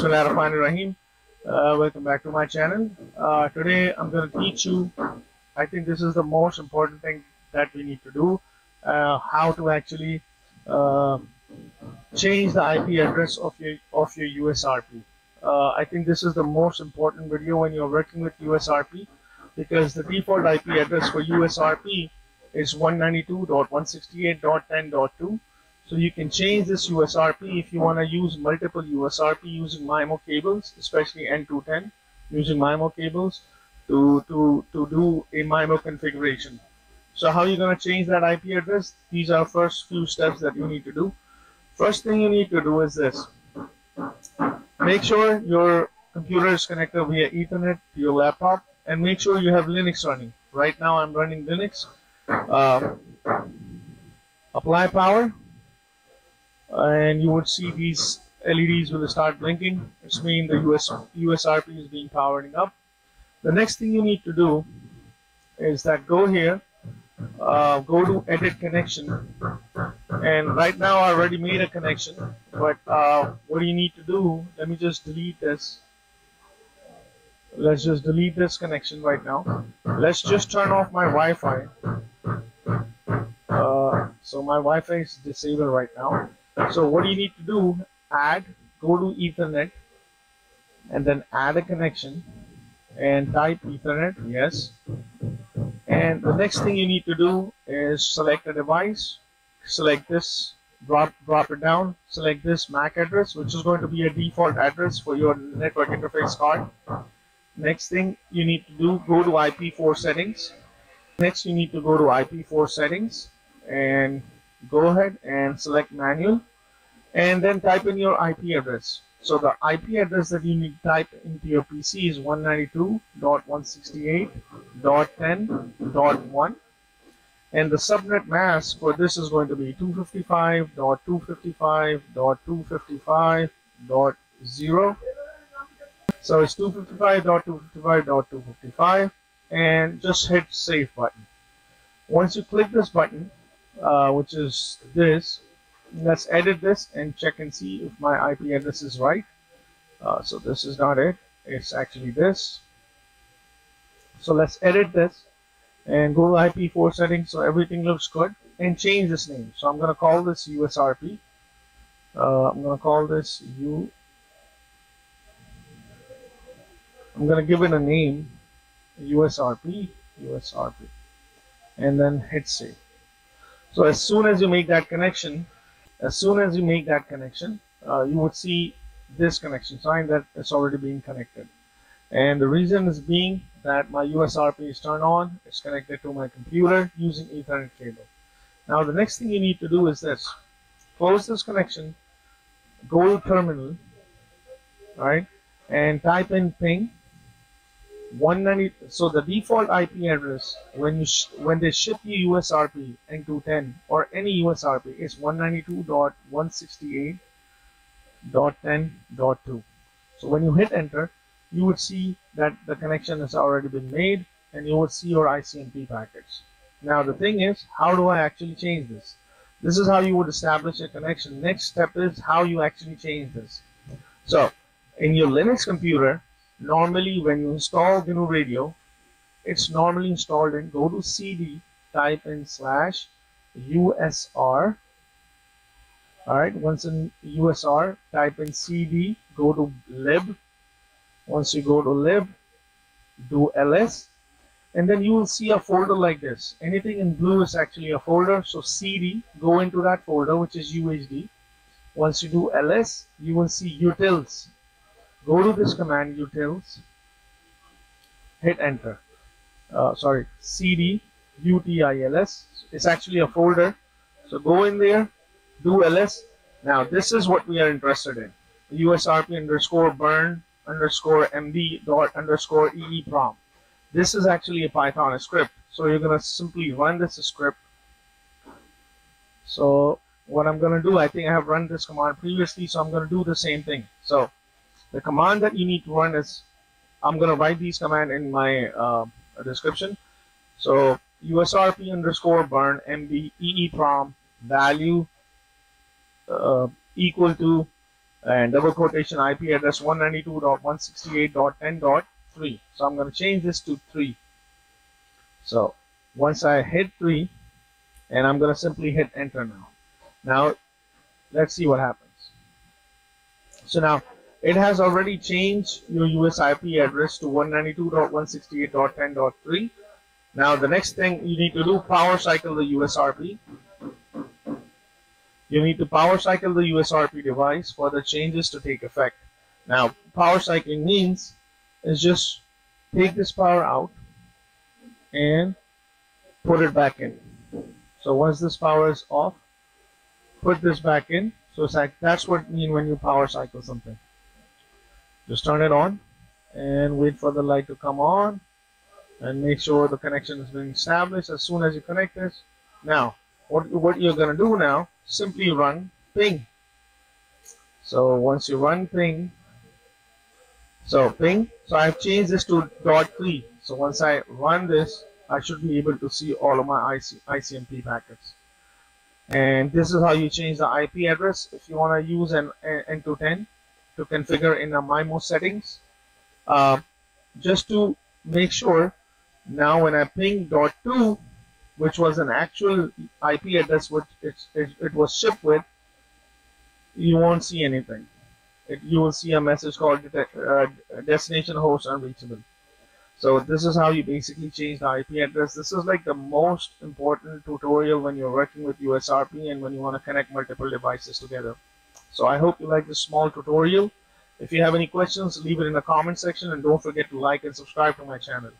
Bismillahirrahmanirrahim. Welcome back to my channel. Today I'm going to teach you, I think this is the most important thing that we need to do, how to actually change the IP address of your USRP. I think this is the most important video when you're working with USRP, because the default IP address for USRP is 192.168.10.2. So you can change this USRP if you want to use multiple USRP using MIMO cables, especially N210, using MIMO cables to do a MIMO configuration. So how are you going to change that IP address? These are first few steps that you need to do. First thing you need to do is this. Make sure your computer is connected via Ethernet to your laptop, and make sure you have Linux running. Right now I'm running Linux. Apply power, and you would see these LEDs will start blinking. It's mean the USRP is being powering up. The next thing you need to do is that go here, go to edit connection, and right now I already made a connection, but what do you need to do? Let me just delete this. Let's just delete this connection right now. Let's just turn off my Wi-Fi. So my Wi-Fi is disabled right now. So what do you need to do? Go to Ethernet, and then add a connection, and type Ethernet, yes. And the next thing you need to do is select a device, select this, drop it down, select this MAC address, which is going to be a default address for your network interface card. Next thing you need to do, go to IP4 settings. Next you need to go to IP4 settings and go ahead and select manual, and then type in your IP address. So the IP address that you need to type into your PC is 192.168.10.1, and the subnet mask for this is going to be 255.255.255.0. So it's 255.255.255, and just hit save button. Once you click this button, which is this, let's edit this and check and see if my IP address is right. So this is not it, it's actually this. So let's edit this and go to IP4 settings so everything looks good, and change this name. So I'm going to call this USRP. I'm going to call this I'm going to give it a name, USRP, and then hit save. So as soon as you make that connection, you would see this connection sign that it's already being connected. And the reason is being that my USRP is turned on, it's connected to my computer using Ethernet cable. Now the next thing you need to do is this. Close this connection, go to terminal, right, and type in ping 190. So the default IP address when they ship you USRP N210 or any USRP is 192.168.10.2. So when you hit enter, you would see that the connection has already been made, and you would see your ICMP packets. Now the thing is, how do I actually change this? This is how you would establish a connection. Next step is how you actually change this. So in your Linux computer, normally when you install GnuRadio, it's normally installed in, go to CD, type in /USR. Alright, once in USR, type in CD, go to lib. Once you go to lib, do ls, and then you will see a folder like this. Anything in blue is actually a folder, so CD, go into that folder, which is UHD. Once you do ls, you will see utils. Go to this command, utils, hit enter. CD utils. It's actually a folder. So go in there, do ls. Now this is what we are interested in. USRP_burn_md._eeprom. This is actually a Python script. So you're gonna simply run this script. So what I'm gonna do, I think I have run this command previously, so I'm gonna do the same thing. So the command that you need to run is, I'm going to write these command in my description. So USRP_burn md eeprom value equal to and double quotation IP address 192.168.10.3. So I'm going to change this to 3. So once I hit 3, and I'm going to simply hit enter now. Now let's see what happens. So now it has already changed your USRP address to 192.168.10.3. Now the next thing you need to do, power cycle the USRP. You need to power cycle the USRP device for the changes to take effect. Now, power cycling means is just take this power out and put it back in. So once this power is off, put this back in. So it's like, that's what it means when you power cycle something. Just turn it on and wait for the light to come on and make sure the connection is being established as soon as you connect this. Now, what you're going to do now, simply run ping. So once you run ping, so I've changed this to .3. So once I run this, I should be able to see all of my ICMP packets. And this is how you change the IP address if you want to use an N210 to configure in the MIMO settings. Just to make sure, now when I ping .2, which was an actual IP address which it was shipped with, you won't see anything. You will see a message called destination host unreachable. So this is how you basically change the IP address. This is like the most important tutorial when you're working with USRP and when you want to connect multiple devices together. So I hope you like this small tutorial. If you have any questions, leave it in the comment section, and don't forget to like and subscribe to my channel.